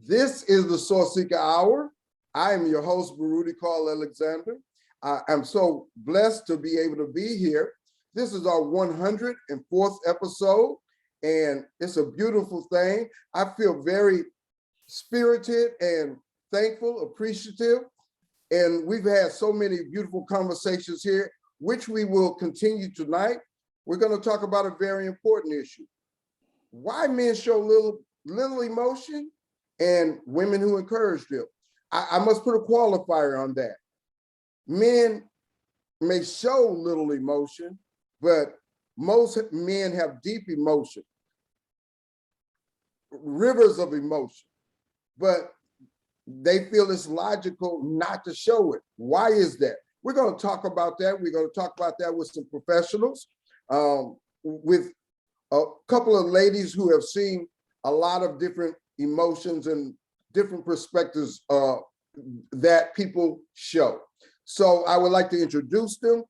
This is the Source Seeker Hour. I am your host, Baruti Carl Alexander. I'm so blessed to be able to be here. This is our 104th episode, and it's a beautiful thing. I feel very spirited and thankful, appreciative, and we've had so many beautiful conversations here, which we will continue tonight. We're going to talk about a very important issue. Why men show little emotion and women who encourage them. I must put a qualifier on that. Men may show little emotion, but most men have deep emotion, rivers of emotion, but they feel it's logical not to show it. Why is that? We're going to talk about that. We're going to talk about that with some professionals, with a couple of ladies who have seen a lot of different emotions and different perspectives that people show. So I would like to introduce them.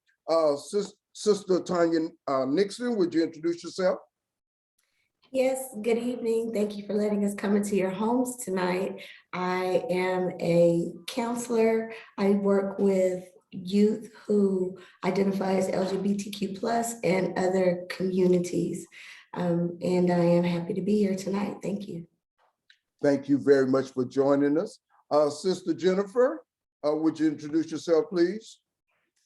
Sister Tanya Nixon, would you introduce yourself? Yes, good evening. Thank you for letting us come into your homes tonight. I am a counselor. I work with youth who identify as LGBTQ+ and other communities. And I am happy to be here tonight. Thank you. Thank you very much for joining us. Sister Jennifer, would you introduce yourself, please?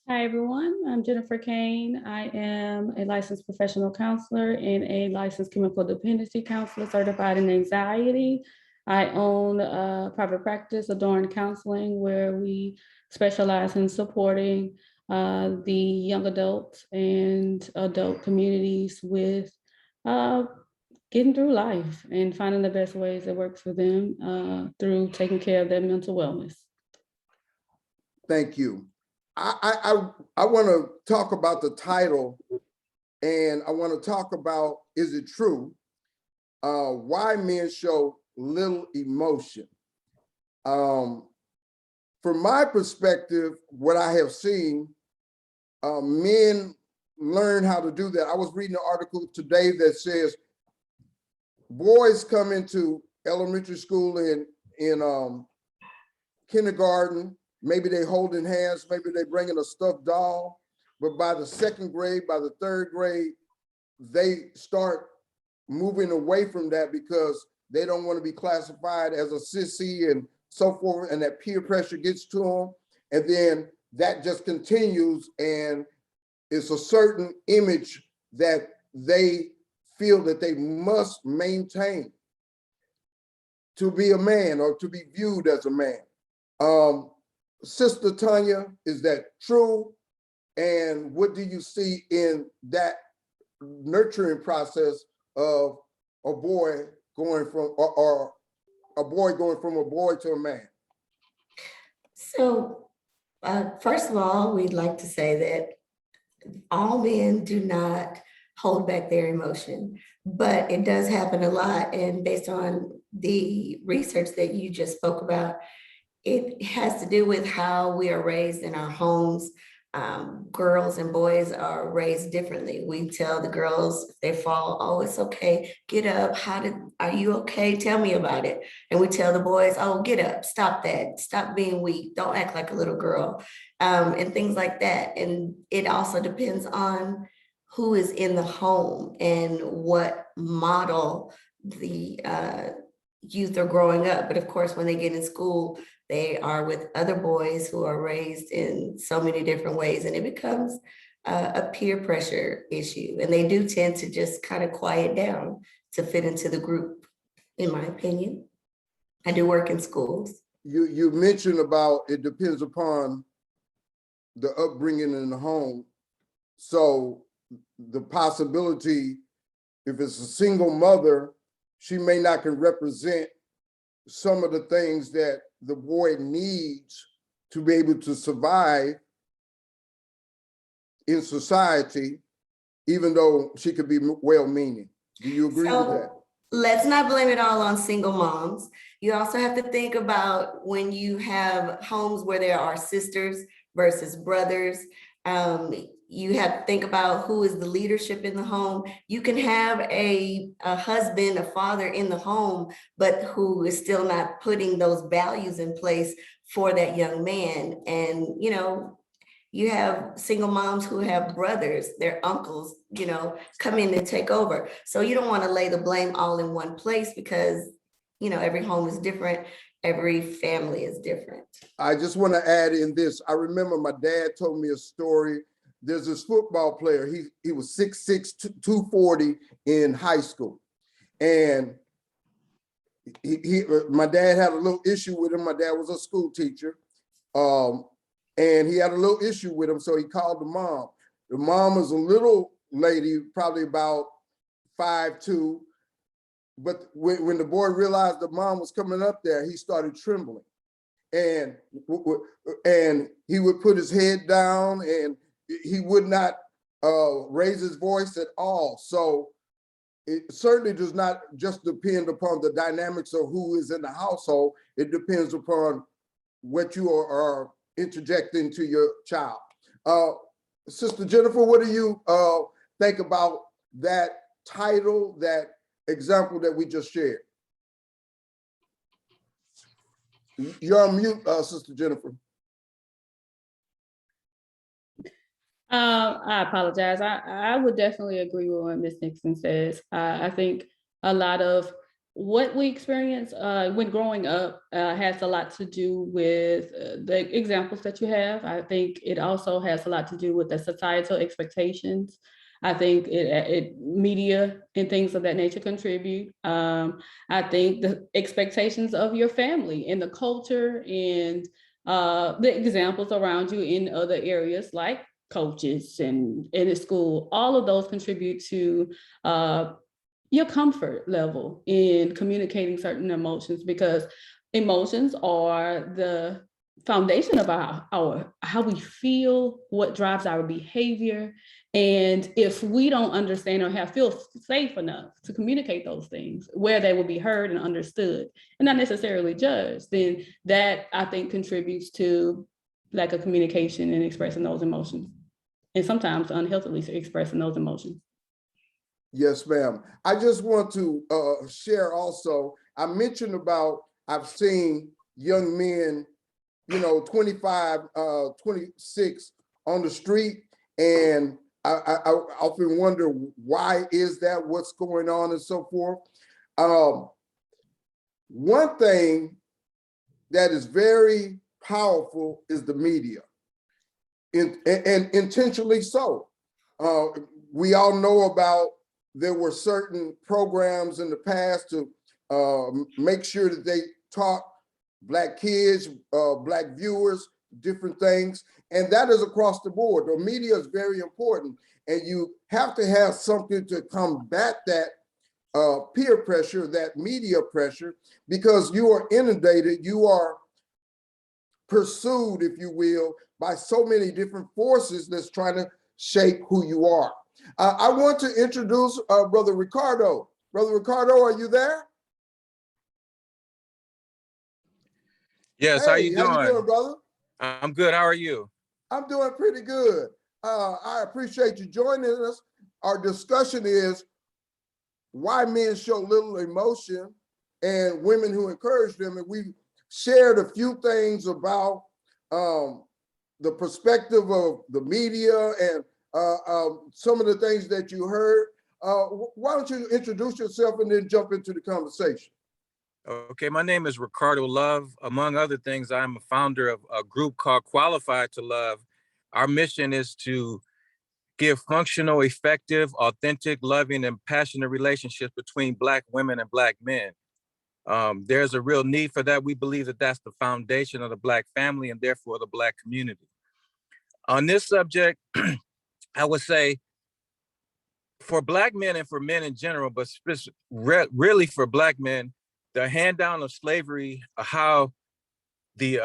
Hi, everyone. I'm Jennifer Cain. I am a licensed professional counselor and a licensed chemical dependency counselor certified in anxiety. I own a private practice, Adorn Counseling, where we specialize in supporting the young adults and adult communities with getting through life and finding the best ways that works for them through taking care of their mental wellness. Thank you. I want to talk about the title, and I want to talk about, is it true? Why men show little emotion. From my perspective, what I have seen, men learn how to do that. I was reading an article today that says boys come into elementary school and in kindergarten, maybe they holding hands, maybe they bringing a stuffed doll, but by the second grade, by the third grade, they start moving away from that because they don't want to be classified as a sissy and so forth, and that peer pressure gets to them. And then that just continues, and it's a certain image that they feel that they must maintain to be a man or to be viewed as a man. Sister Tanya, is that true? And what do you see in that nurturing process of a boy going from, or a boy going from a boy to a man? So, first of all, we'd like to say that all men do not hold back their emotion, but it does happen a lot. And based on the research that you just spoke about, it has to do with how we are raised in our homes. Girls and boys are raised differently. We tell the girls if they fall, oh, it's okay, get up. Are you okay? Tell me about it. And we tell the boys, oh, get up, stop that, stop being weak, don't act like a little girl, and things like that. And it also depends on who is in the home and what model the youth are growing up. But of course, when they get in school, they are with other boys who are raised in so many different ways, and it becomes a peer pressure issue. And they do tend to just kind of quiet down to fit into the group, in my opinion. I do work in schools. You mentioned about it depends upon the upbringing in the home. So the possibility, if it's a single mother, she may not can represent some of the things that the boy needs to be able to survive in society, even though she could be well-meaning. Do you agree with that? Let's not blame it all on single moms. You also have to think about when you have homes where there are sisters versus brothers. You have to think about who is the leadership in the home. You can have a husband, a father in the home, but who is still not putting those values in place for that young man. And, you know, you have single moms who have brothers, their uncles, you know, come in and take over. So you don't want to lay the blame all in one place because, you know, every home is different. Every family is different. I just want to add in this. I remember my dad told me a story. There's this football player. He was 6'6", 240 in high school. And my dad had a little issue with him. My dad was a school teacher. And he had a little issue with him. So he called the mom. The mom was a little lady, probably about 5'2". But when the boy realized the mom was coming up there, he started trembling. And he would put his head down and he would not raise his voice at all. So it certainly does not just depend upon the dynamics of who is in the household. It depends upon what you are interjecting to your child. Sister Jennifer, what do you think about that title, that example that we just shared? You're on mute, Sister Jennifer. I apologize. I would definitely agree with what Ms. Nixon says. I think a lot of what we experience when growing up has a lot to do with the examples that you have. I think it also has a lot to do with the societal expectations. I think media and things of that nature contribute. I think the expectations of your family and the culture and the examples around you in other areas like coaches and in the school, all of those contribute to your comfort level in communicating certain emotions, because emotions are the foundation of our how we feel, what drives our behavior. And if we don't understand or feel safe enough to communicate those things where they will be heard and understood and not necessarily judged, then that I think contributes to lack of communication and expressing those emotions, and sometimes unhealthily expressing those emotions. Yes, ma'am. I just want to share also, I mentioned about, I've seen young men, you know, 25, 26 on the street. And I often wonder, why is that? What's going on and so forth? One thing that is very powerful is the media, and intentionally so. We all know about, there were certain programs in the past to make sure that they taught Black kids, Black viewers, different things. And that is across the board. The media is very important. And you have to have something to combat that peer pressure, that media pressure, because you are inundated, you are pursued, if you will, by so many different forces that's trying to shape who you are. I want to introduce Brother Ricardo. Brother Ricardo, are you there? Yes, Hey, how you doing? brother? I'm good. How are you? I'm doing pretty good. I appreciate you joining us. Our discussion is why men show little emotion and women who encourage them. And we shared a few things about the perspective of the media and some of the things that you heard. Why don't you introduce yourself and then jump into the conversation? Okay, my name is Ricardo Love. Among other things, I'm a founder of a group called Qualified to Love. Our mission is to give functional, effective, authentic, loving, and passionate relationships between Black women and Black men. There's a real need for that. We believe that that's the foundation of the Black family and therefore the Black community. On this subject, I would say for Black men and for men in general, but really for Black men, the hand down of slavery, how the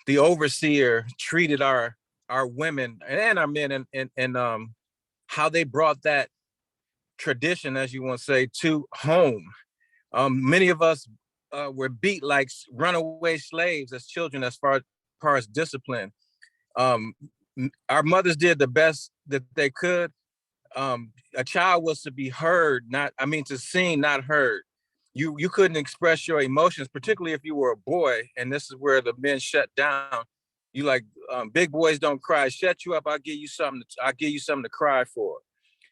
overseer treated our women and our men, and how they brought that tradition, as you want to say, to home. Many of us were beat like runaway slaves as children, as far as discipline. our mothers did the best that they could. A child was to be heard, to sing, not heard. You couldn't express your emotions, particularly if you were a boy. And this is where the men shut down. You like, big boys don't cry. Shut you up. I'll give you something to cry for.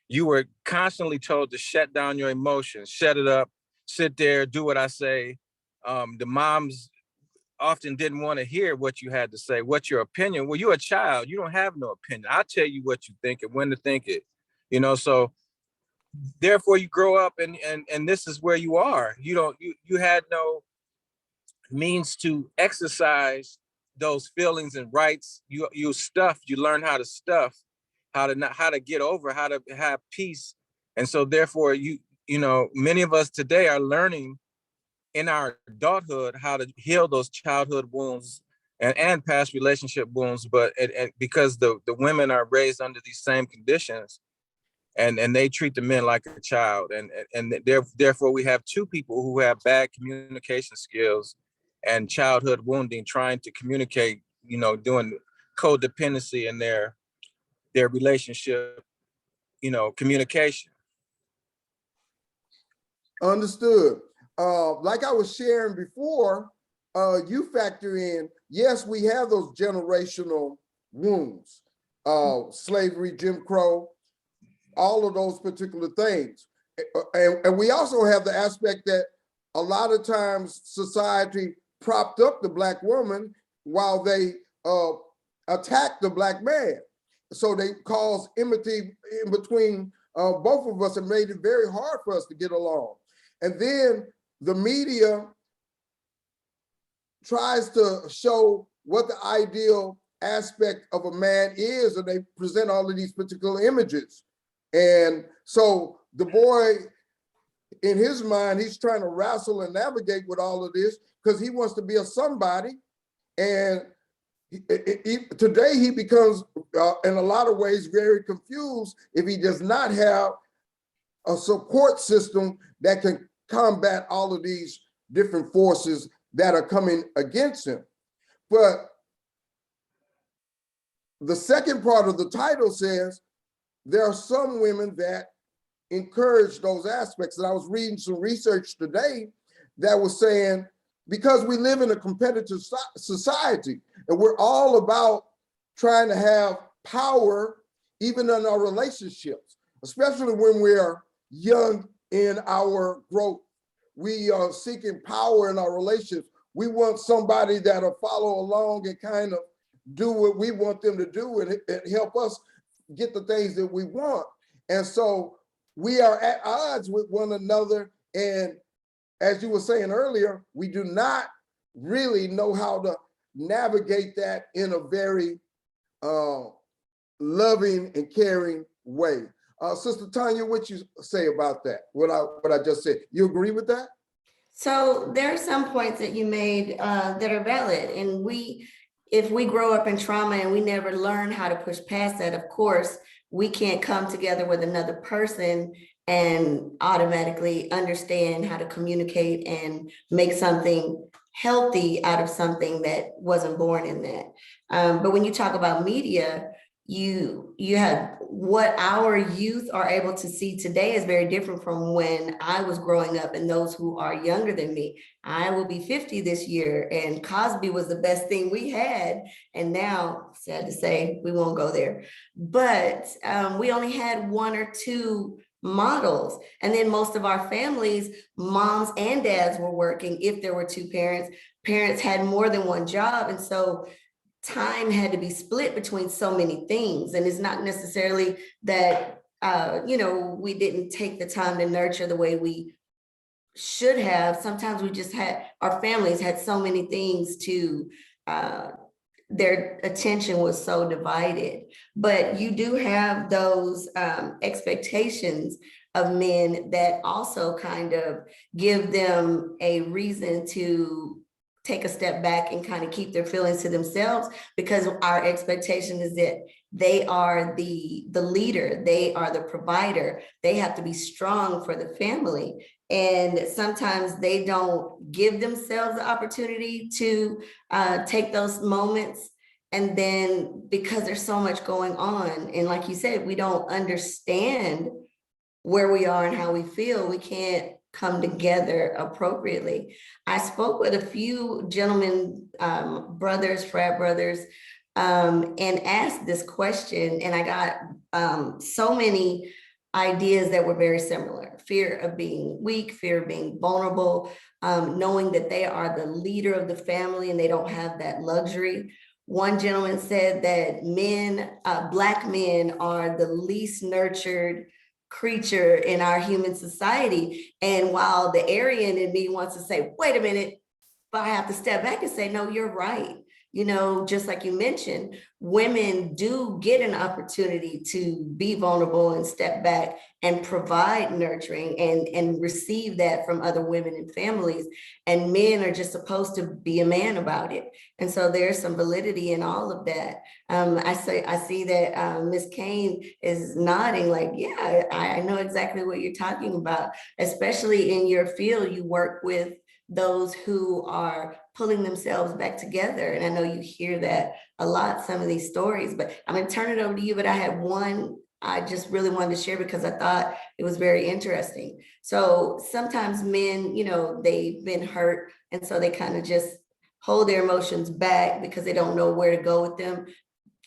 You were constantly told to shut down your emotions, shut it up, sit there, do what I say. The moms often didn't want to hear what you had to say. What's your opinion? Well, you're a child. You don't have no opinion. I'll tell you what you think and when to think it. So therefore you grow up and this is where you are. You had no means to exercise those feelings and rights. You learn how to stuff, how to get over, how to have peace. And so therefore many of us today are learning in our adulthood how to heal those childhood wounds and past relationship wounds, but because the women are raised under these same conditions, and they treat the men like a child, and therefore we have two people who have bad communication skills and childhood wounding, trying to communicate, doing codependency in their relationship, communication. Understood. Like I was sharing before, you factor in, yes, we have those generational wounds, slavery, Jim Crow, all of those particular things. And we also have the aspect that a lot of times society propped up the Black woman while they attacked the Black man. So they caused enmity in between both of us and made it very hard for us to get along. And then the media tries to show what the ideal aspect of a man is, and they present all of these particular images. And so the boy, in his mind, he's trying to wrestle and navigate with all of this because he wants to be a somebody. And today he becomes, in a lot of ways, very confused if he does not have a support system that can combat all of these different forces that are coming against him. But the second part of the title says, there are some women that encourage those aspects. And I was reading some research today that was saying, because we live in a competitive society and we're all about trying to have power, even in our relationships, especially when we're young in our growth. We are seeking power in our relationships. We want somebody that'll follow along and kind of do what we want them to do and help us get the things that we want. And so we are at odds with one another. And as you were saying earlier, we do not really know how to navigate that in a very loving and caring way. Sister Tanya, what you say about that? What I just said, you agree with that? So there are some points that you made that are valid, and if we grow up in trauma and we never learn how to push past that, of course, we can't come together with another person and automatically understand how to communicate and make something healthy out of something that wasn't born in that. But when you talk about media, you have what our youth are able to see today is very different from when I was growing up and those who are younger than me. I will be 50 this year, and Cosby was the best thing we had. And now, sad to say, we won't go there. But we only had one or two models. And then most of our families, moms and dads were working. If there were two parents, parents had more than one job. And so time had to be split between so many things. And it's not necessarily that, we didn't take the time to nurture the way we should have. Sometimes we just our families had so many things to, their attention was so divided. But you do have those expectations of men that also kind of give them a reason to take a step back and kind of keep their feelings to themselves, because our expectation is that they are the leader, they are the provider, they have to be strong for the family. And sometimes they don't give themselves the opportunity to take those moments And then because there's so much going on, and like you said, we don't understand where we are and how we feel, we can't come together appropriately. I spoke with a few gentlemen, brothers, frat brothers, and asked this question, and I got so many ideas that were very similar. Fear of being weak, fear of being vulnerable, knowing that they are the leader of the family and they don't have that luxury. One gentleman said that men, Black men are the least nurtured creature in our human society. And while the Aryan in me wants to say, wait a minute, but I have to step back and say, no, you're right. You know, just like you mentioned, women do get an opportunity to be vulnerable and step back and provide nurturing and receive that from other women and families. And men are just supposed to be a man about it. And so there's some validity in all of that. I see that Ms. Cain is nodding like, yeah, I know exactly what you're talking about, especially in your field. You work with those who are pulling themselves back together. And I know you hear that a lot, some of these stories, but I'm gonna turn it over to you. But I had one I just really wanted to share because I thought it was very interesting. So sometimes men, you know, they've been hurt, and so they kind of just hold their emotions back because they don't know where to go with them,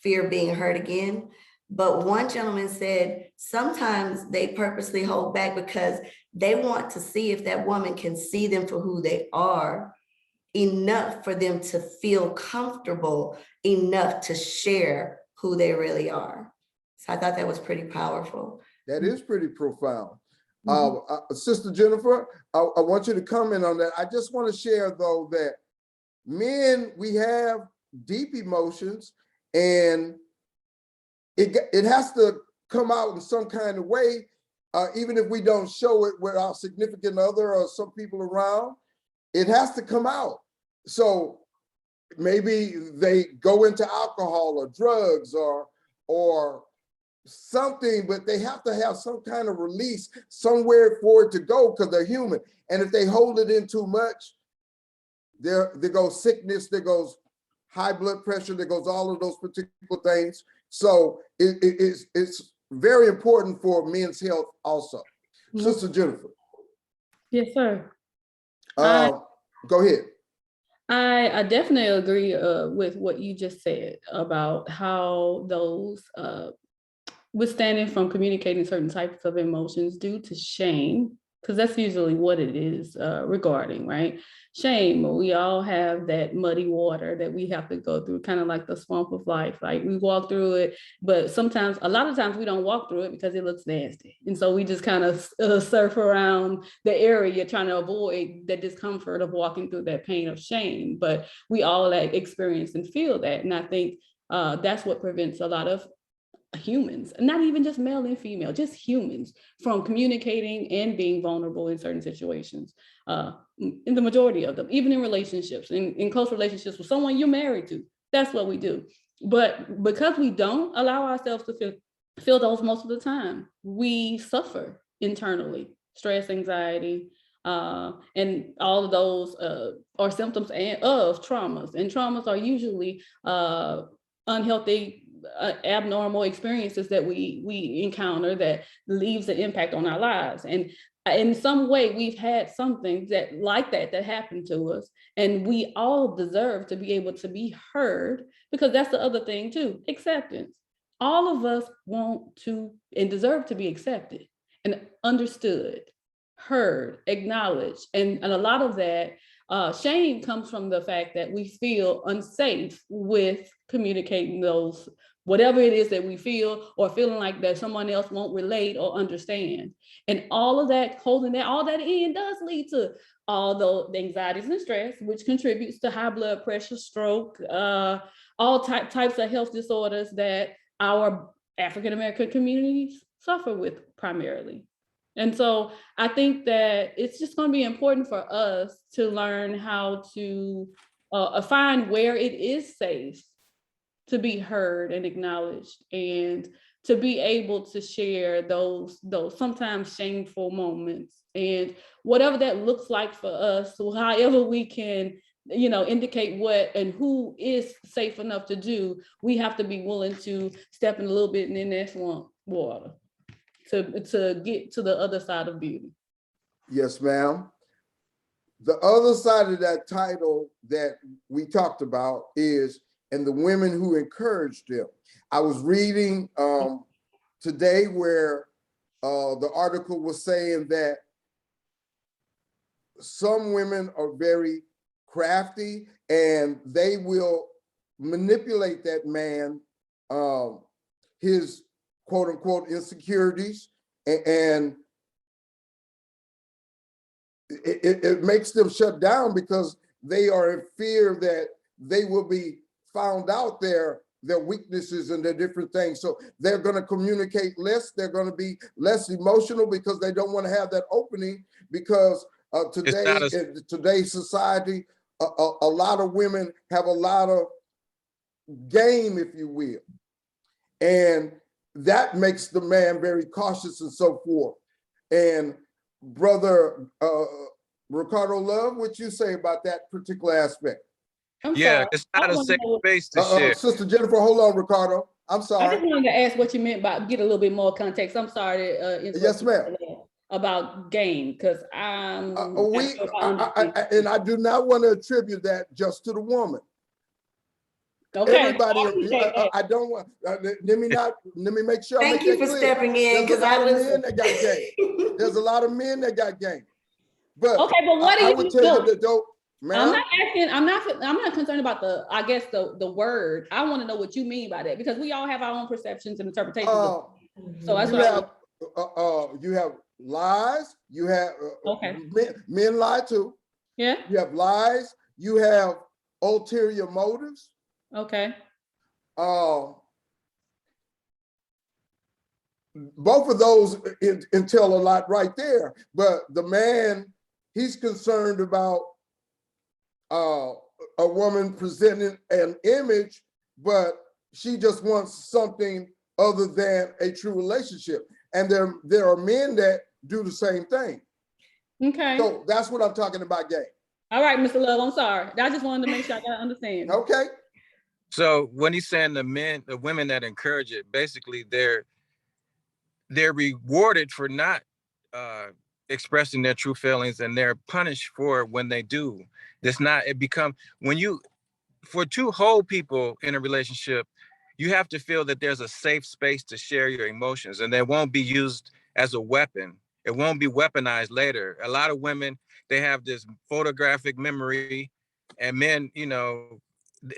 fear of being hurt again. But one gentleman said sometimes they purposely hold back because they want to see if that woman can see them for who they are, enough for them to feel comfortable enough to share who they really are. So I thought that was pretty powerful. That is pretty profound. Sister Jennifer, I want you to comment on that. I just want to share, though, that men, we have deep emotions, and it has to come out in some kind of way, even if we don't show it with our significant other or some people around. It has to come out. So maybe they go into alcohol or drugs or something, but they have to have some kind of release somewhere for it to go because they're human. And if they hold it in too much, there goes sickness, there goes high blood pressure, there goes all of those particular things. So it's very important for men's health also. Sister Jennifer. Yes, sir. Go ahead. I definitely agree with what you just said about how those withstanding from communicating certain types of emotions due to shame, because that's usually what it is regarding, right? Shame, we all have that muddy water that we have to go through, kind of like the swamp of life. Like we walk through it, but sometimes, a lot of times we don't walk through it because it looks nasty. And so we just kind of surf around the area trying to avoid the discomfort of walking through that pain of shame. But we all experience and feel that. And I think that's what prevents a lot of humans, not even just male and female, just humans, from communicating and being vulnerable in certain situations. In the majority of them, even in relationships, in close relationships with someone you're married to, that's what we do. But because we don't allow ourselves to feel those most of the time, we suffer internally, stress, anxiety, and all of those are symptoms of traumas. And traumas are usually unhealthy, abnormal experiences that we encounter that leaves an impact on our lives. And in some way, we've had something that happened to us, and we all deserve to be able to be heard, because that's the other thing too, acceptance. All of us want to and deserve to be accepted and understood, heard, acknowledged, and a lot of that shame comes from the fact that we feel unsafe with communicating those, whatever it is that we feel, or feeling like that someone else won't relate or understand. And all of that, holding that, all that in does lead to all the anxieties and stress, which contributes to high blood pressure, stroke, all types of health disorders that our African-American communities suffer with primarily. And so I think that it's just going to be important for us to learn how to find where it is safe to be heard and acknowledged, and to be able to share those sometimes shameful moments, and whatever that looks like for us. So however we can indicate what and who is safe enough to do, we have to be willing to step in a little bit in that swamp water to get to the other side of beauty. Yes, ma'am. The other side of that title that we talked about is, and the women who encouraged them. I was reading today where the article was saying that some women are very crafty and they will manipulate that man, his quote unquote insecurities, and it makes them shut down because they are in fear that they will be found out their weaknesses and their different things. So they're going to communicate less. They're going to be less emotional because they don't want to have that opening, because in today's society, a lot of women have a lot of game, if you will. And that makes the man very cautious and so forth. And Brother Ricardo Love, what you say about that particular aspect? Sorry. It's not a safe space to share. Sister Jennifer, hold on, Ricardo. I'm sorry. I just wanted to ask what you meant by get a little bit more context. I'm sorry to yes, ma'am. About game, because I'm and I do not want to attribute that just to the woman. Okay. Everybody, I don't want. Let me make sure. Thank you for stepping in, because I men that got game. There's a lot of men that got game. But okay, but what do you do? I'm not asking. I'm not concerned about the word. I want to know what you mean by that, because we all have our own perceptions and interpretations. So you have lies. You have okay. Men lie too. Yeah. You have lies. You have ulterior motives. Okay. Both of those entail a lot right there. But the man, he's concerned about a woman presenting an image, but she just wants something other than a true relationship. And there are men that do the same thing. Okay. So that's what I'm talking about, gay. All right, Mr. Love, I'm sorry. I just wanted to make sure I got to understand. Okay. So when he's saying the women that encourage it, basically they're rewarded for not expressing their true feelings, and they're punished for it when they do. For two whole people in a relationship, you have to feel that there's a safe space to share your emotions, and they won't be used as a weapon. It won't be weaponized later. A lot of women, they have this photographic memory, and men,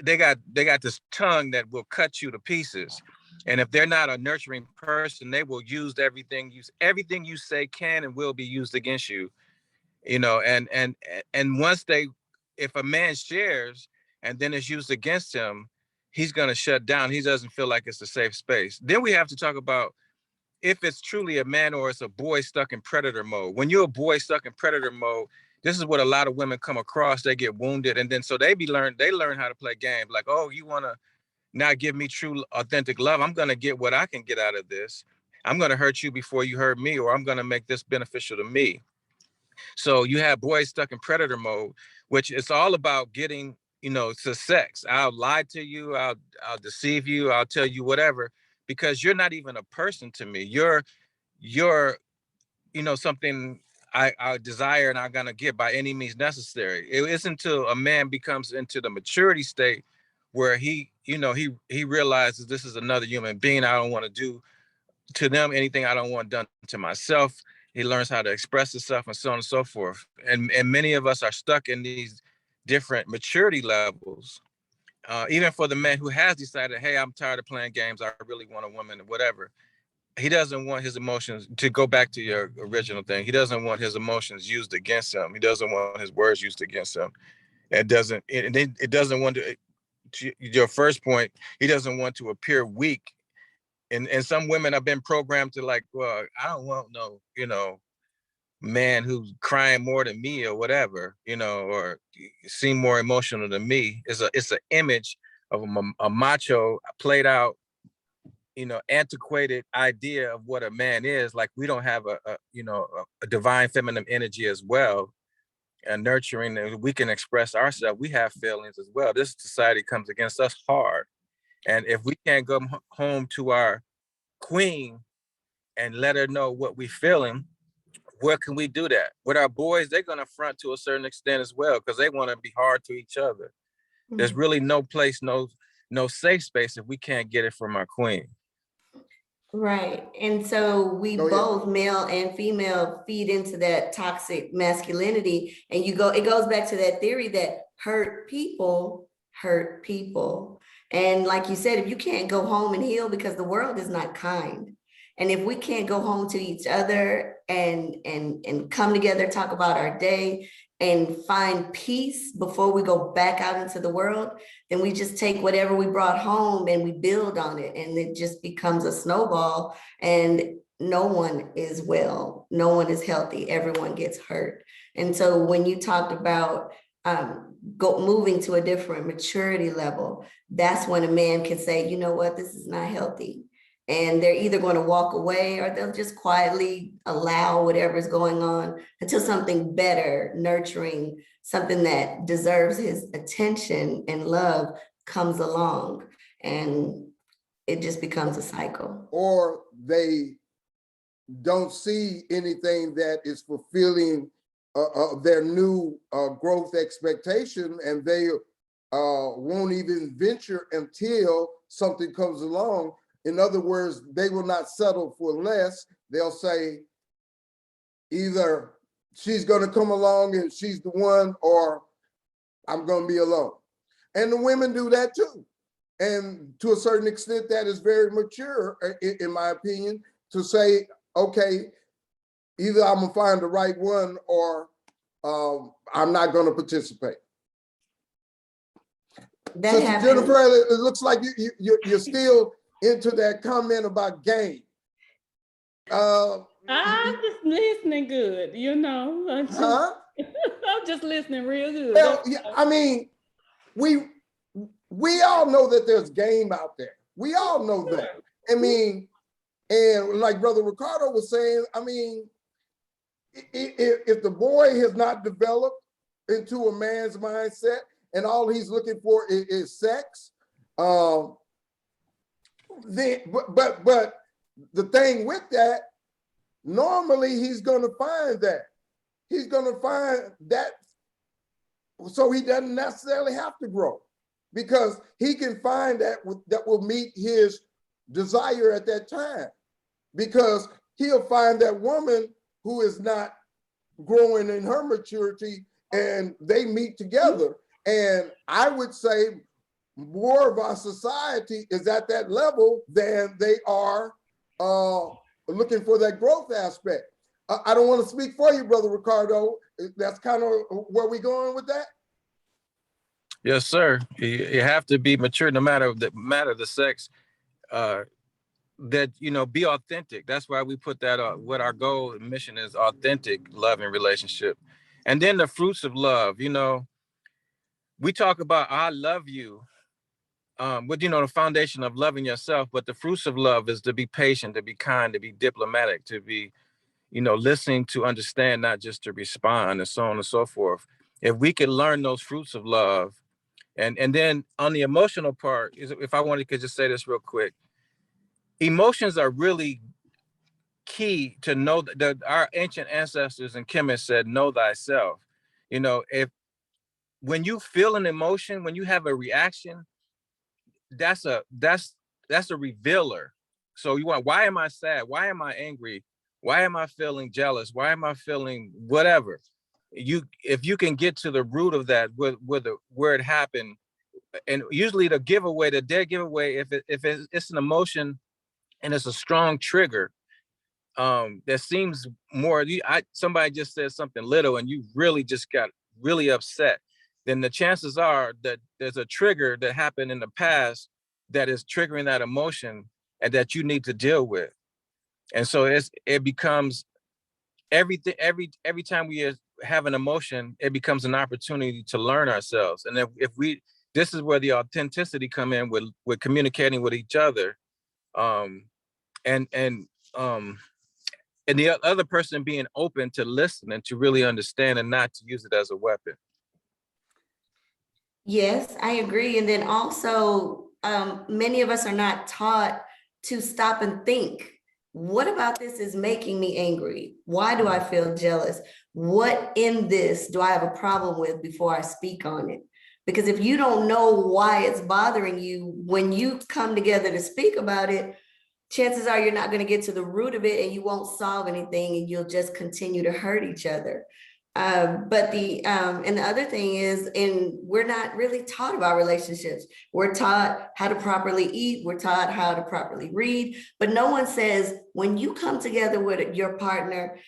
they got this tongue that will cut you to pieces. And if they're not a nurturing person, they will use everything you say can and will be used against you. And once if a man shares and then it's used against him, he's going to shut down. He doesn't feel like it's a safe space. Then we have to talk about if it's truly a man or it's a boy stuck in predator mode. When you're a boy stuck in predator mode, this is what a lot of women come across. They get wounded. And then so they learn how to play games. Like, oh, you want to not give me true, authentic love? I'm going to get what I can get out of this. I'm going to hurt you before you hurt me, or I'm going to make this beneficial to me. So you have boys stuck in predator mode, which is all about getting, to sex. I'll lie to you. I'll deceive you. I'll tell you whatever, because you're not even a person to me. You're something I desire and I'm going to get by any means necessary. It isn't until a man becomes into the maturity state where he realizes this is another human being. I don't want to do to them anything I don't want done to myself. He learns how to express himself and so on and so forth. And many of us are stuck in these different maturity levels. Even for the man who has decided, hey, I'm tired of playing games. I really want a woman or whatever. He doesn't want his emotions, to go back to your original thing, he doesn't want his emotions used against him. He doesn't want his words used against him. It doesn't want to your first point, he doesn't want to appear weak. And some women have been programmed to like, well, I don't want no, man who's crying more than me or whatever, or seem more emotional than me. It's an image of a macho played out, antiquated idea of what a man is. Like we don't have a divine feminine energy as well. and nurturing, and we can express ourselves. We have feelings as well. This society comes against us hard. And if we can't go home to our queen and let her know what we feeling, where can we do that? With our boys, they're gonna front to a certain extent as well, because they want to be hard to each other. There's really no place, no safe space if we can't get it from our queen. Right. And so we Go ahead. both, male and female, feed into that toxic masculinity. And it goes back to that theory that hurt people hurt people. And like you said, if you can't go home and heal, because the world is not kind. And if we can't go home to each other and come together, talk about our day and find peace before we go back out into the world, then we just take whatever we brought home and we build on it, and it just becomes a snowball, and no one is well, no one is healthy, everyone gets hurt. And so when you talked about moving to a different maturity level, that's when a man can say, you know what, this is not healthy. And they're either going to walk away or they'll just quietly allow whatever's going on until something better, nurturing, something that deserves his attention and love comes along. And it just becomes a cycle. Or they don't see anything that is fulfilling their new growth expectation, and they won't even venture until something comes along. In other words, they will not settle for less. They'll say either she's going to come along and she's the one, or I'm going to be alone. And the women do that too. And to a certain extent, that is very mature, in my opinion, to say, okay, either I'm going to find the right one or I'm not going to participate. That happens. Jennifer, it looks like you're still into that comment about game. I'm just listening good, you know. I'm just listening real good. Well, yeah, I mean, we all know that there's game out there. We all know that. I mean, and like Brother Ricardo was saying, I mean, if the boy has not developed into a man's mindset and all he's looking for is sex, then, but the thing with that, normally he's going to find that. He's going to find that, so he doesn't necessarily have to grow, because he can find that will meet his desire at that time, because he'll find that woman who is not growing in her maturity, and they meet together. And I would say more of our society is at that level than they are looking for that growth aspect. I don't want to speak for you, Brother Ricardo. That's kind of where we're going with that. Yes, sir. You have to be mature, no matter the sex. That, you know, be authentic. That's why we put that what our goal and mission is: authentic love and relationship. And then the fruits of love. You know, we talk about I love you, but you know, the foundation of loving yourself. But the fruits of love is to be patient, to be kind, to be diplomatic, to be, you know, listening to understand, not just to respond, and so on and so forth. If we could learn those fruits of love, and then on the emotional part, if I wanted to just say this real quick, emotions are really key to know that our ancient ancestors and chemists said, know thyself. You know, when you feel an emotion, when you have a reaction, that's a revealer. So why am I sad? Why am I angry? Why am I feeling jealous? Why am I feeling whatever? If you can get to the root of that, where it happened, and usually the dead giveaway, if it's an emotion and it's a strong trigger, that seems more, somebody just said something little and you really just got really upset, then the chances are that there's a trigger that happened in the past that is triggering that emotion and that you need to deal with. And so it becomes everything. Every time we have an emotion, it becomes an opportunity to learn ourselves. And this is where the authenticity come in with communicating with each other, and and the other person being open to listen and to really understand and not to use it as a weapon. Yes, I agree. And then also, many of us are not taught to stop and think, what about this is making me angry? Why do I feel jealous? What in this do I have a problem with before I speak on it? Because if you don't know why it's bothering you, when you come together to speak about it, chances are you're not going to get to the root of it and you won't solve anything and you'll just continue to hurt each other. But the other thing is, we're not really taught about relationships. We're taught how to properly eat. We're taught how to properly read, but no one says when you come together with your partner,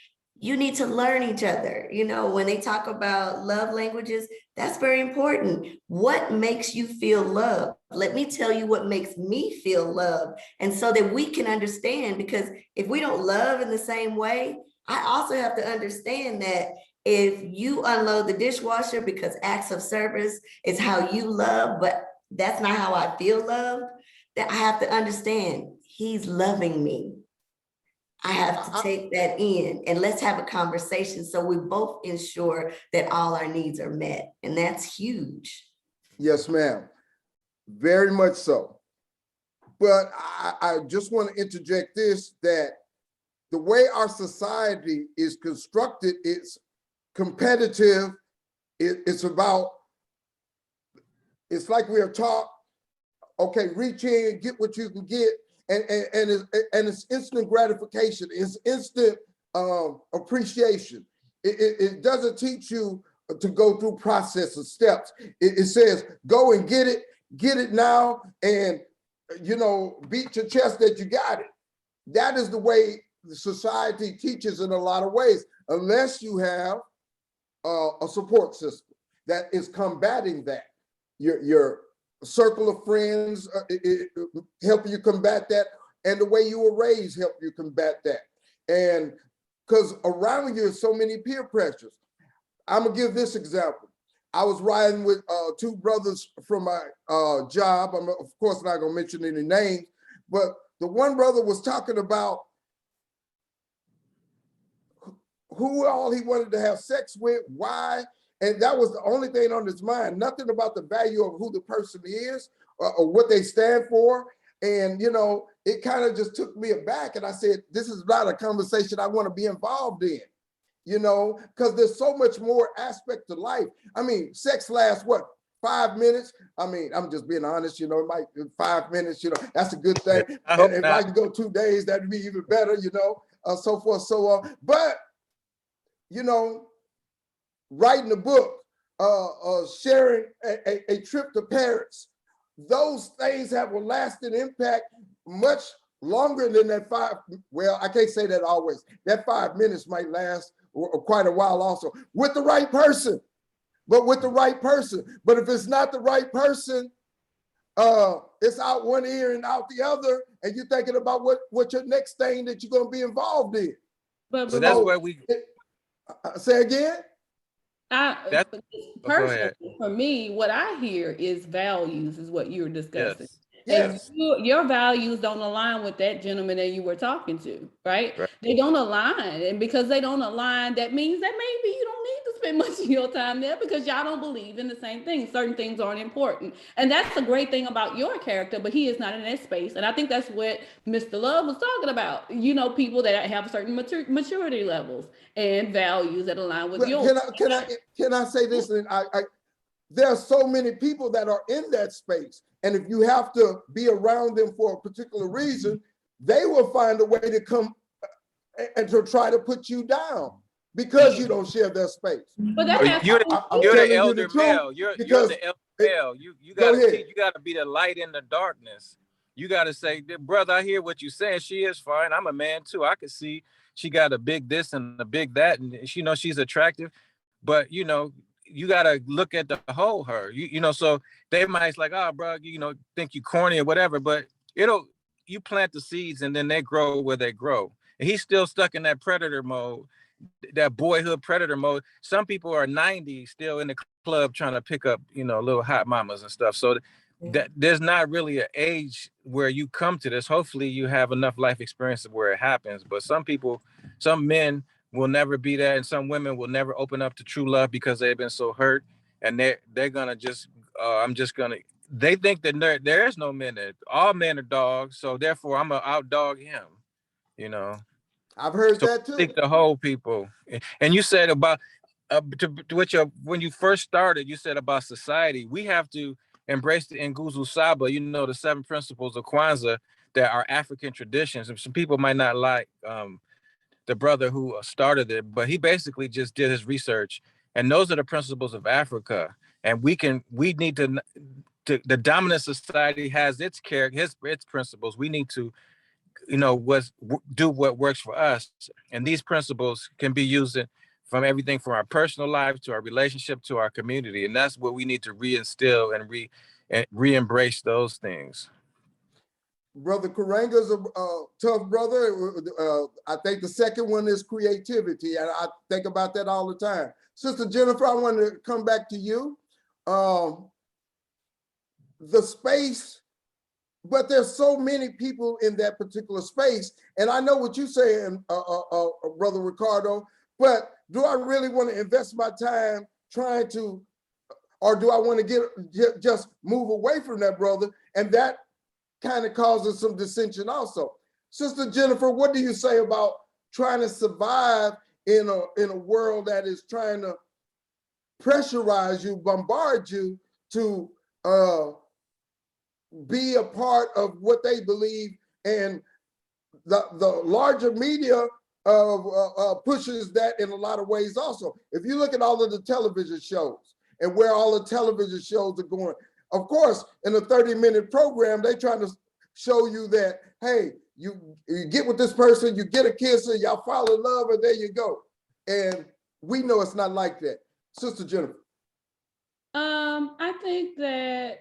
you need to learn each other. You know, when they talk about love languages, that's very important. What makes you feel loved? Let me tell you what makes me feel loved. And so that we can understand, because if we don't love in the same way, I also have to understand that if you unload the dishwasher because acts of service is how you love, but that's not how I feel loved, that I have to understand he's loving me. I have to take that in and let's have a conversation so we both ensure that all our needs are met. And that's huge. Yes, ma'am. Very much so. But I just want to interject this, that the way our society is constructed, it's competitive. It's like we are taught, okay, reach in, get what you can get. And it's instant gratification. It's instant appreciation. It doesn't teach you to go through process of steps. It says, go and get it now, and beat your chest that you got it. That is the way society teaches in a lot of ways, unless you have a support system that is combating that. Your circle of friends help you combat that, and the way you were raised help you combat that. And because around you is so many peer pressures. I'm gonna give this example. I was riding with two brothers from my job. I'm of course not gonna mention any names, but the one brother was talking about who all he wanted to have sex with, why. And that was the only thing on his mind, nothing about the value of who the person is or what they stand for. And, it kind of just took me aback. And I said, this is not a conversation I want to be involved in, because there's so much more aspect to life. I mean, sex lasts what, 5 minutes? I mean, I'm just being honest, it might be 5 minutes, that's a good thing. And if I can go 2 days, that'd be even better, so forth, so on. But, writing a book, sharing a trip to Paris, those things have a lasting impact much longer than that I can't say that always. That 5 minutes might last quite a while also, with the right person, but if it's not the right person, it's out one ear and out the other, and you're thinking about what your next thing that you're going to be involved in. But so that's where we... Say again? Personally, for me, what I hear is values is what you were discussing. Yes. And your values don't align with that gentleman that you were talking to, right? They don't align. And because they don't align, that means that maybe you don't need to spend much of your time there because y'all don't believe in the same thing. Certain things aren't important. And that's the great thing about your character, but he is not in that space. And I think that's what Mr. Love was talking about. People that have certain maturity levels and values that align with yours. Can I say this? And there are so many people that are in that space. And if you have to be around them for a particular reason, they will find a way to come and to try to put you down because you don't share their space. But you're the elder male. You're the elder male. You gotta be the light in the darkness. You gotta say, brother, I hear what you're saying. She is fine. I'm a man too. I can see she got a big this and a big that, and she's attractive, but you gotta look at the whole her. So they might like, oh, bro, think you corny or whatever, but you plant the seeds and then they grow where they grow. And he's still stuck in that predator mode, that boyhood predator mode. Some people are 90 still in the club trying to pick up, little hot mamas and stuff. So that there's not really an age where you come to this. Hopefully you have enough life experience where it happens. But some people, some men will never be that, and some women will never open up to true love because they've been so hurt, and they're gonna just they think that there is no men, that all men are dogs, so therefore I'm gonna outdog him, you know. I've heard So that I too. think the whole people, and you said about to what when you first started, you said about society, we have to embrace the Nguzu Saba, you know, the 7 principles of Kwanzaa that are African traditions. And some people might not like the brother who started it, but he basically just did his research, and those are the principles of Africa. And we need to the dominant society has its character, its principles. We need to, you know, do what works for us. And these principles can be used from everything from our personal lives to our relationship to our community. And that's what we need to reinstill and re-embrace those things. Brother Karanga's a tough brother. I think the second one is creativity. And I think about that all the time. Sister Jennifer, I want to come back to you. The space, but there's so many people in that particular space. And I know what you're saying, Brother Ricardo, but do I really want to invest my time trying to, or do I want to just move away from that brother? And that kind of causes some dissension also. Sister Jennifer, what do you say about trying to survive in a world that is trying to pressurize you, bombard you to be a part of what they believe, and the larger media pushes that in a lot of ways also. If you look at all of the television shows and where all the television shows are going, of course, in a 30-minute program, they trying to show you that, hey, you get with this person, you get a kiss, and y'all fall in love, and there you go. And we know it's not like that. Sister Jennifer. I think that,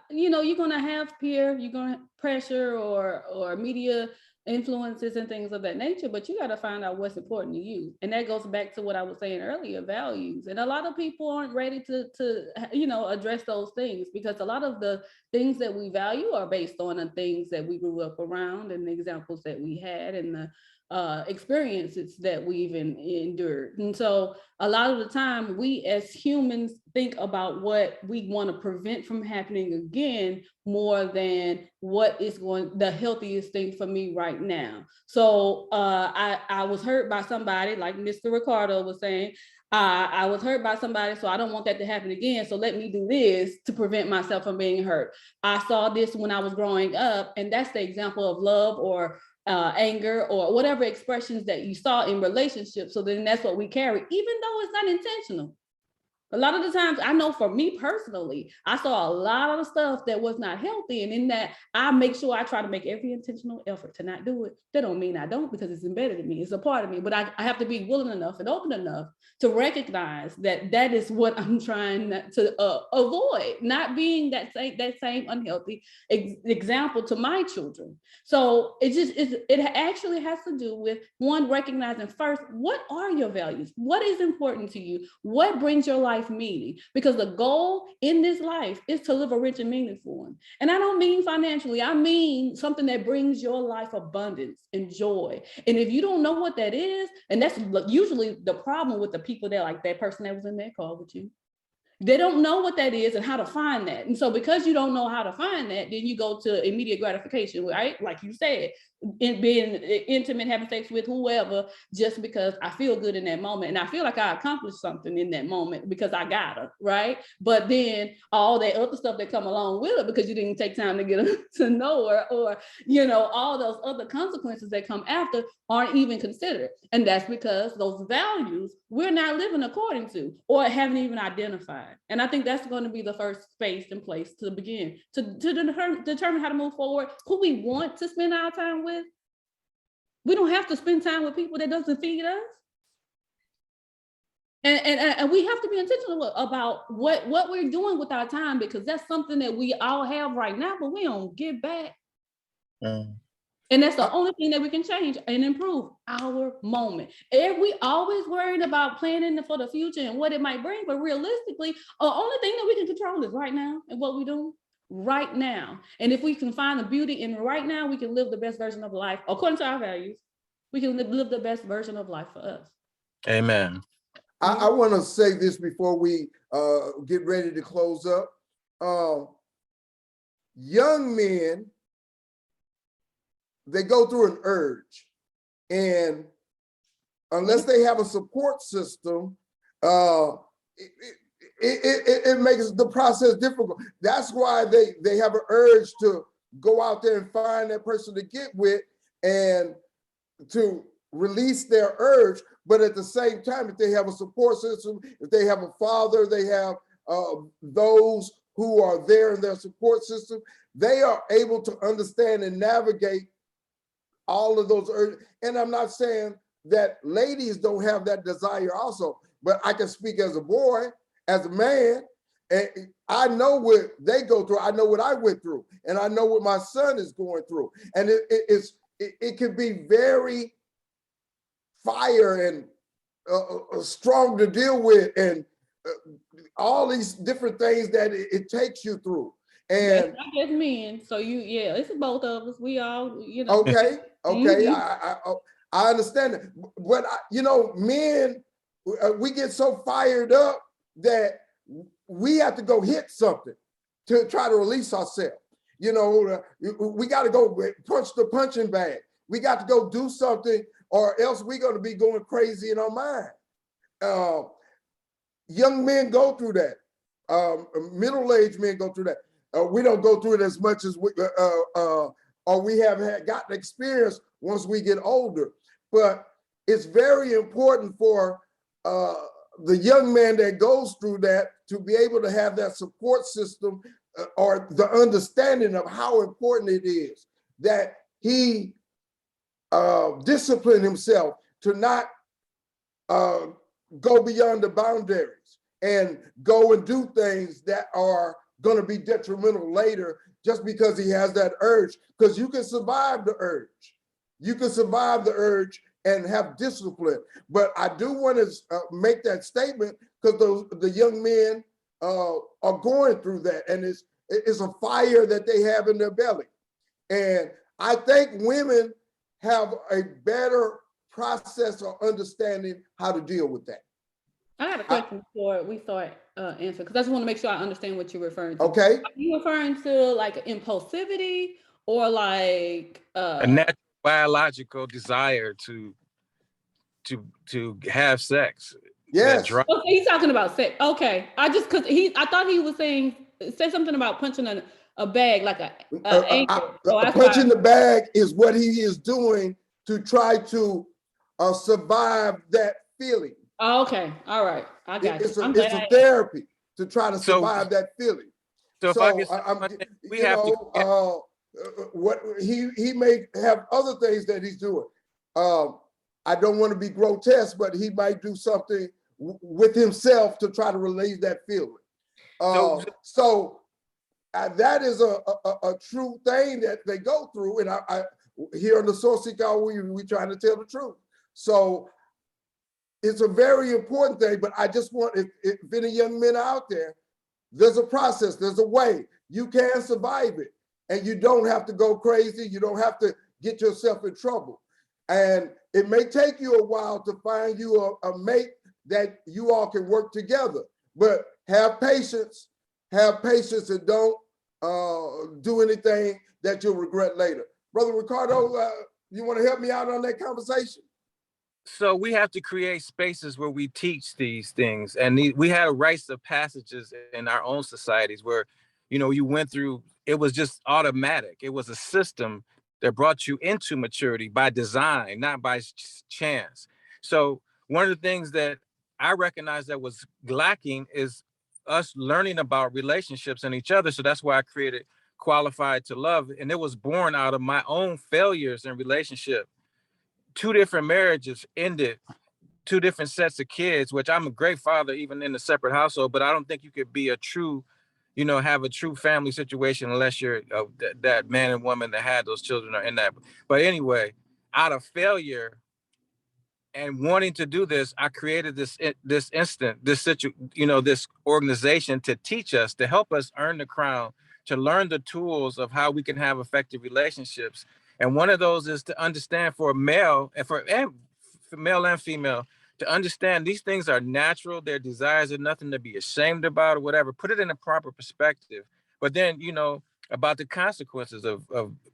you know, you're going to have you're going to pressure or media influences and things of that nature, but you got to find out what's important to you. And that goes back to what I was saying earlier, values. And a lot of people aren't ready to you know, address those things, because a lot of the things that we value are based on the things that we grew up around and the examples that we had and the experiences that we've endured. And so a lot of the time we as humans think about what we want to prevent from happening again more than what is the healthiest thing for me right now. So I was hurt by somebody, like Mr. Ricardo was saying. I was hurt by somebody, so I don't want that to happen again. So let me do this to prevent myself from being hurt. I saw this when I was growing up, and that's the example of love or anger or whatever expressions that you saw in relationships. So then that's what we carry, even though it's not intentional. A lot of the times, I know for me personally, I saw a lot of the stuff that was not healthy. And in that, I make sure I try to make every intentional effort to not do it. That don't mean I don't, because it's embedded in me. It's a part of me. But I have to be willing enough and open enough to recognize that that is what I'm trying to avoid, not being that same unhealthy example to my children. So it actually has to do with, one, recognizing first, what are your values? What is important to you? What brings your life meaning? Because the goal in this life is to live a rich and meaningful one. And I don't mean financially, I mean something that brings your life abundance and joy. And if you don't know what that is, and that's usually the problem with the people that, like that person that was in that call with you, they don't know what that is and how to find that. And so because you don't know how to find that, then you go to immediate gratification, right? Like you said, in being intimate, having sex with whoever, just because I feel good in that moment. And I feel like I accomplished something in that moment because I got her, right? But then all that other stuff that come along with it, because you didn't take time to get to know her, or, you know, all those other consequences that come after aren't even considered. And that's because those values we're not living according to, or haven't even identified. And I think that's going to be the first space and place to begin to determine how to move forward, who we want to spend our time with. We don't have to spend time with people that doesn't feed us. And we have to be intentional about what we're doing with our time, because that's something that we all have right now, but we don't give back. And that's the only thing that we can change and improve, our moment. And we always worried about planning for the future and what it might bring, but realistically, the only thing that we can control is right now and what we're doing. right now. And if we can find the beauty in right now, we can live the best version of life according to our values. We can live the best version of life for us. Amen. I want to say this before we get ready to close up. Young men, they go through an urge, and unless they have a support system, it makes the process difficult. That's why they have an urge to go out there and find that person to get with and to release their urge. But at the same time, if they have a support system, if they have a father, they have those who are there in their support system, they are able to understand and navigate all of those urges. And I'm not saying that ladies don't have that desire also, but I can speak as a boy, as a man, and I know what they go through. I know what I went through, and I know what my son is going through. And it can be very fire and strong to deal with, and all these different things that it takes you through. And that's not just men. So yeah, it's both of us. We all, you know. okay, I understand that, but men, we get so fired up that we have to go hit something to try to release ourselves. We got to go punch the punching bag. We got to go do something, or else we're going to be going crazy in our mind. Young men go through that. Middle-aged men go through that. We don't go through it as much as we have gotten experience once we get older. But it's very important for the young man that goes through that to be able to have that support system or the understanding of how important it is that he discipline himself to not go beyond the boundaries and go and do things that are going to be detrimental later just because he has that urge, because you can survive the urge. You can survive the urge and have discipline. But I do want to make that statement because the young men are going through that, and it's a fire that they have in their belly. And I think women have a better process or understanding how to deal with that. I got a question before we start answering, because I just want to make sure I understand what you're referring to. Okay. Are you referring to like impulsivity or like A natural biological desire to have sex? Yes. Okay, he's talking about sex. Okay, I thought he was saying, say something about punching a bag like a anchor. Punching the bag is what he is doing to try to survive that feeling. Oh, okay, all right, I got It's you. it's a therapy to try to survive that feeling. So if I get what he may have other things that he's doing. I don't want to be grotesque, but he might do something with himself to try to relieve that feeling. So that is a true thing that they go through, and I here on the Source Call, we trying to tell the truth. So it's a very important thing, but I just want, if any young men out there, there's a process, there's a way. You can survive it, and you don't have to go crazy. You don't have to get yourself in trouble. And it may take you a while to find you a mate that you all can work together, but have patience and don't do anything that you'll regret later. Brother Ricardo, you want to help me out on that conversation? So we have to create spaces where we teach these things, and we had rites of passages in our own societies where, you went through, it was just automatic. It was a system that brought you into maturity by design, not by chance. So one of the things that I recognized that was lacking is us learning about relationships and each other. So that's why I created Qualified to Love. And it was born out of my own failures in relationship. 2 different marriages ended, 2 different sets of kids, which I'm a great father, even in a separate household, but I don't think you could be a true, have a true family situation unless you're that man and woman that had those children are in that. But anyway, out of failure and wanting to do this, I created this organization to teach us, to help us earn the crown to learn the tools of how we can have effective relationships. And one of those is to understand for male and for male and female, to understand these things are natural, their desires are nothing to be ashamed about or whatever. Put it in a proper perspective. But then, you know, about the consequences of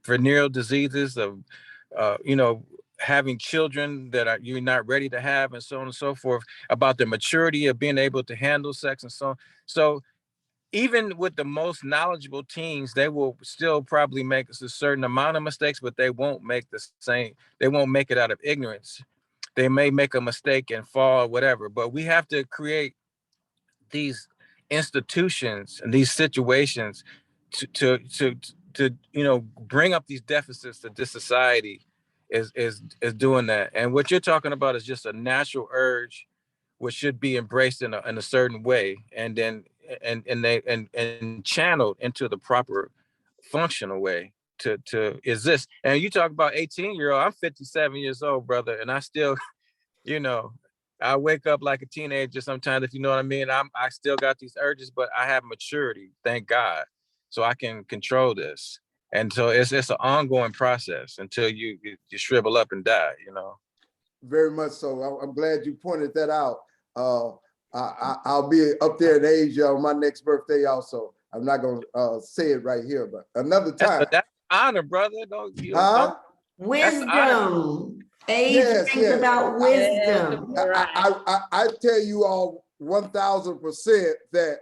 venereal diseases, of, you know, having children that you're not ready to have, and so on and so forth, about the maturity of being able to handle sex and so on. So even with the most knowledgeable teens, they will still probably make a certain amount of mistakes, but they won't make the same, they won't make it out of ignorance. They may make a mistake and fall or whatever, but we have to create these institutions and these situations to you know, bring up these deficits that this society is doing that. And what you're talking about is just a natural urge which should be embraced in a certain way, and then and channeled into the proper functional way to exist. And you talk about 18-year-old, I'm 57 years old, brother, and I still, you know, I wake up like a teenager sometimes, if you know what I mean. I still got these urges, but I have maturity, thank God, so I can control this. And so it's an ongoing process until you shrivel up and die, you know. Very much so. I'm glad you pointed that out. I'll be up there in age on my next birthday also. I'm not going to say it right here, but another time. That's honor, brother. Don't you don't, Huh? Wisdom. Age Yes, brings yes. about wisdom. Right. I tell you all 1000% that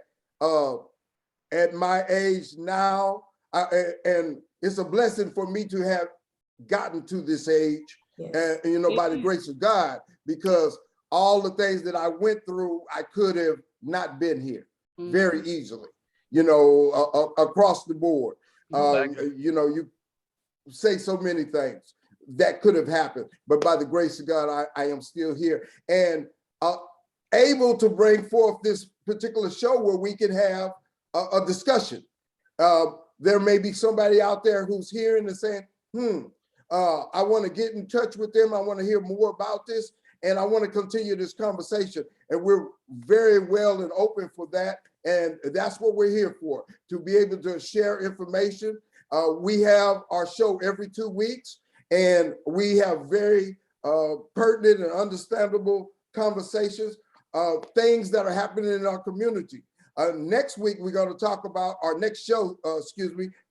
at my age now, and it's a blessing for me to have gotten to this age, Yes. and you know, by the grace of God, because all the things that I went through, I could have not been here very easily, you know, across the board. You know, you say so many things that could have happened, but by the grace of God, I am still here and able to bring forth this particular show where we can have a discussion. There may be somebody out there who's hearing and saying, I want to get in touch with them. I want to hear more about this, and I want to continue this conversation. And we're very well and open for that. And that's what we're here for, to be able to share information. We have our show every 2 weeks, and we have very pertinent and understandable conversations, things that are happening in our community. Next week, we're going to talk about our next show,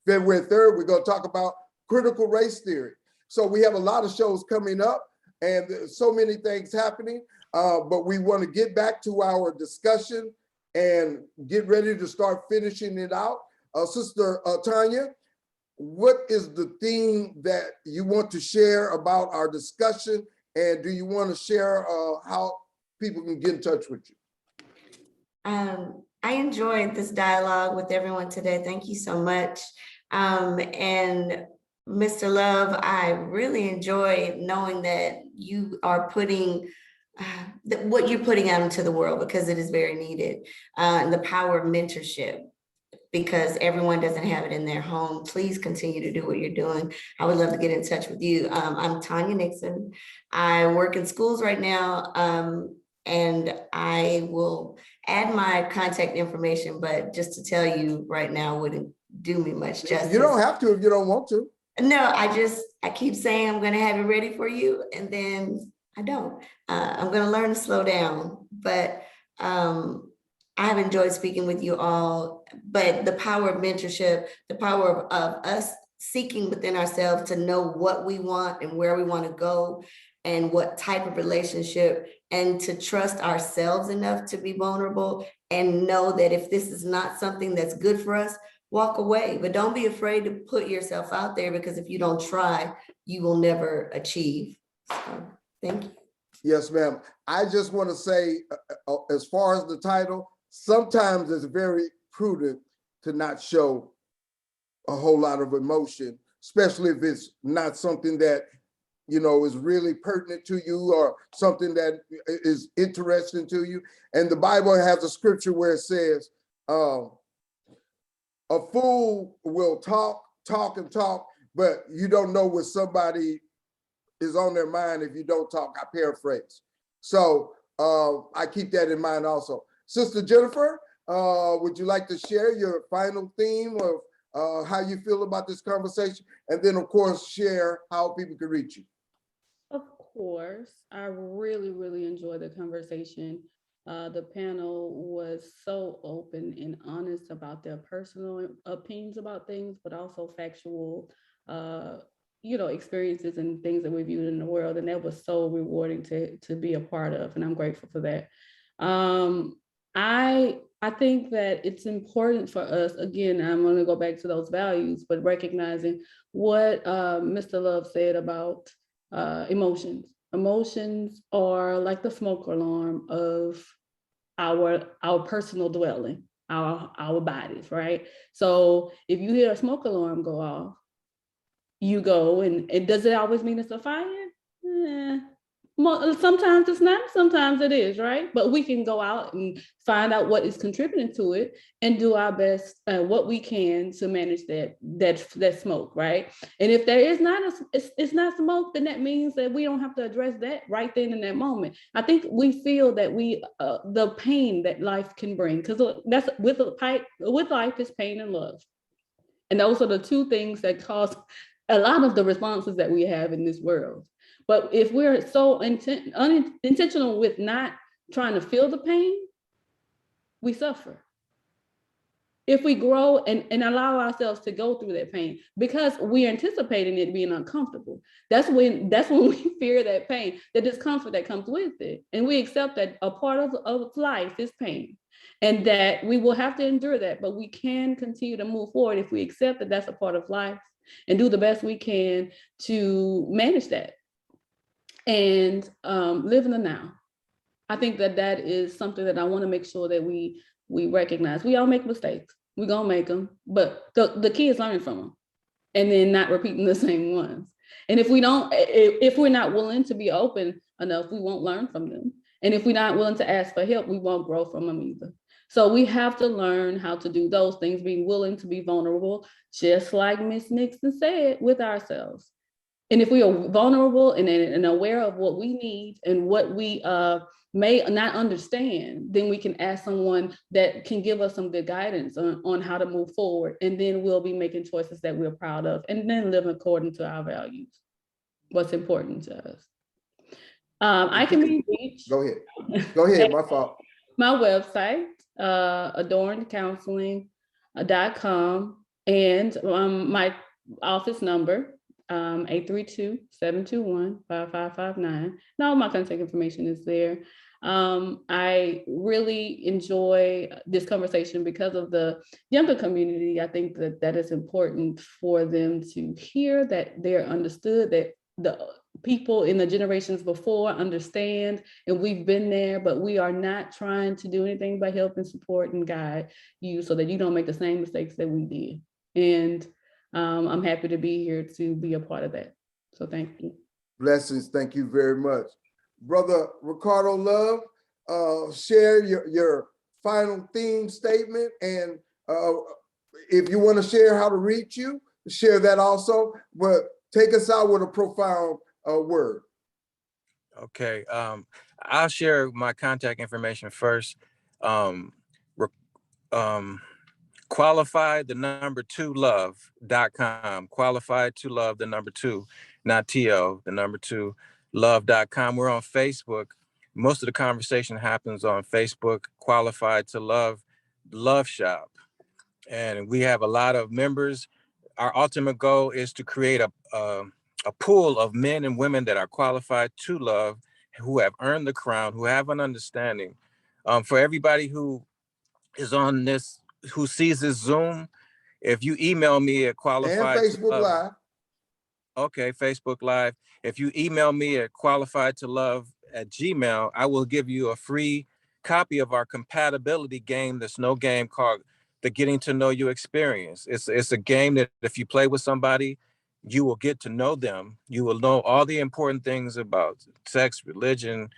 February 3rd, we're going to talk about critical race theory. So we have a lot of shows coming up and there's so many things happening, but we want to get back to our discussion and get ready to start finishing it out. Sister Tanya, what is the theme that you want to share about our discussion? And do you want to share how people can get in touch with you? I enjoyed this dialogue with everyone today. Thank you so much. And Mr. Love, I really enjoy knowing that you are putting what you're putting out into the world, because it is very needed. And the power of mentorship, because everyone doesn't have it in their home. Please continue to do what you're doing. I would love to get in touch with you. I'm Tanya Nixon. I work in schools right now, and I will add my contact information, but just to tell you right now wouldn't do me much justice. You don't have to if you don't want to. No, I keep saying I'm gonna have it ready for you, and then I don't. I'm gonna learn to slow down, but I have enjoyed speaking with you all. But the power of mentorship, the power of us seeking within ourselves to know what we want and where we want to go and what type of relationship, and to trust ourselves enough to be vulnerable and know that if this is not something that's good for us, walk away. But don't be afraid to put yourself out there, because if you don't try, you will never achieve. So, thank you. Yes, ma'am. I just want to say, as far as the title, sometimes it's very prudent to not show a whole lot of emotion, especially if it's not something that, you know, is really pertinent to you or something that is interesting to you. And the Bible has a scripture where it says, a fool will talk, but you don't know what somebody is on their mind if you don't talk. I paraphrase. So I keep that in mind also. Sister Jennifer, would you like to share your final theme how you feel about this conversation, and then of course share how people can reach you. Of course, I really, really enjoyed the conversation. The panel was so open and honest about their personal opinions about things, but also factual, experiences and things that we viewed in the world. And that was so rewarding to be a part of. And I'm grateful for that. I think that it's important for us, again, I'm going to go back to those values, but recognizing what Mr. Love said about emotions. Emotions are like the smoke alarm of our personal dwelling, our bodies, right? So if you hear a smoke alarm go off, you go, and does it always mean it's a fire? Sometimes it's not, sometimes it is, right? But we can go out and find out what is contributing to it and do our best, what we can to manage that smoke, right? And if there is not it's not smoke, then that means that we don't have to address that right then in that moment. I think we feel that the pain that life can bring, because that's with life is pain and love, and those are the two things that cause a lot of the responses that we have in this world. But if we're so unintentional with not trying to feel the pain, we suffer. If we grow and allow ourselves to go through that pain, because we're anticipating it being uncomfortable, that's when we fear that pain, the discomfort that comes with it. And we accept that a part of life is pain, and that we will have to endure that, but we can continue to move forward if we accept that that's a part of life and do the best we can to manage that and live in the now. I think that is something that I want to make sure that we recognize. We all make mistakes. We're gonna make them, but the key is learning from them and then not repeating the same ones. And if we're not willing to be open enough, we won't learn from them. And if we're not willing to ask for help, we won't grow from them either. So we have to learn how to do those things, being willing to be vulnerable, just like Ms. Nixon said, with ourselves. And if we are vulnerable and aware of what we need and what we may not understand, then we can ask someone that can give us some good guidance on how to move forward. And then we'll be making choices that we're proud of, and then live according to our values, what's important to us. I can be reached. Go ahead, my fault. My website, adornedcounseling.com, and my office number, 832-721-5559. And all my contact information is there. I really enjoy this conversation because of the younger community. I think that is important for them to hear, that they're understood, that the people in the generations before understand, and we've been there, but we are not trying to do anything but help and support and guide you so that you don't make the same mistakes that we did. And I'm happy to be here to be a part of that. So thank you. Blessings. Thank you very much. Brother Ricardo Love, share your final theme statement. And if you want to share how to reach you, share that also. But take us out with a profound word. Okay. I'll share my contact information first. Qualified2love.com. Qualified2love, not T-O, 2 love.com. We're on Facebook. Most of the conversation happens on Facebook. Qualified to Love Shop. And we have a lot of members. Our ultimate goal is to create a pool of men and women that are qualified to love, who have earned the crown, who have an understanding. For everybody who is on this, who sees this Zoom, if you email me at qualified and Facebook Live. Okay, Facebook Live. If you email me at qualifiedtolove@gmail.com, I will give you a free copy of our compatibility game, the Snow game, called the Getting to Know You Experience. It's a game that if you play with somebody, you will get to know them. You will know all the important things about sex, religion,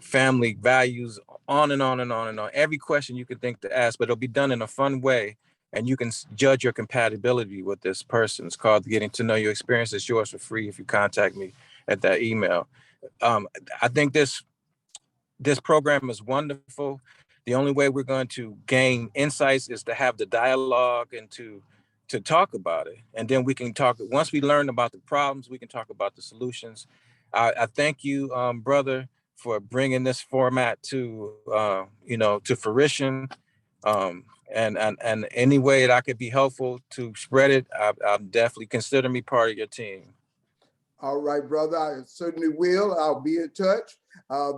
family, values, on and on and on and on. Every question you can think to ask, but it'll be done in a fun way. And you can judge your compatibility with this person. It's called the Getting to Know You Experience. It's yours for free if you contact me at that email. I think this program is wonderful. The only way we're going to gain insights is to have the dialogue and to to talk about it. And then we can talk, once we learn about the problems, we can talk about the solutions. I thank you, brother, for bringing this format to, to fruition. And any way that I could be helpful to spread it, I'll definitely consider me part of your team. All right, brother, I certainly will. I'll be in touch.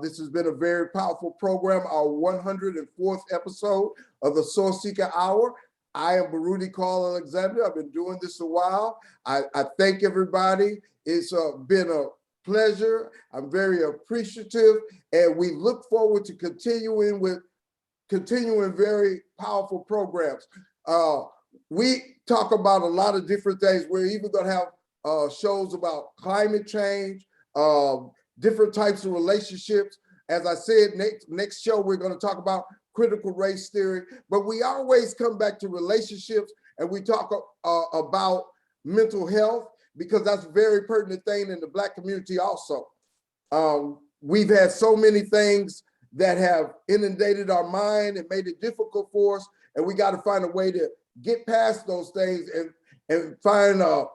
This has been a very powerful program, our 104th episode of the Source Seeker Hour. I am Baruti Carl Alexander. I've been doing this a while. I thank everybody. It's been a pleasure. I'm very appreciative, and we look forward to continuing very powerful programs. We talk about a lot of different things. We're even going to have shows about climate change, different types of relationships. As I said, next show, we're going to talk about critical race theory, but we always come back to relationships, and we talk about mental health, because that's a very pertinent thing in the Black community also. We've had so many things that have inundated our mind and made it difficult for us, and we got to find a way to get past those things and find a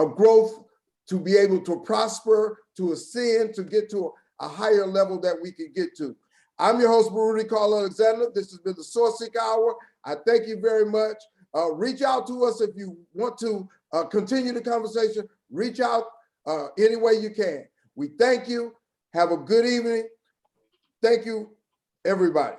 growth to be able to prosper, to ascend, to get to a higher level that we can get to. I'm your host, Baruti Carl Alexander. This has been the Source Seeker Hour. I thank you very much. Reach out to us if you want to continue the conversation. Reach out any way you can. We thank you. Have a good evening. Thank you, everybody.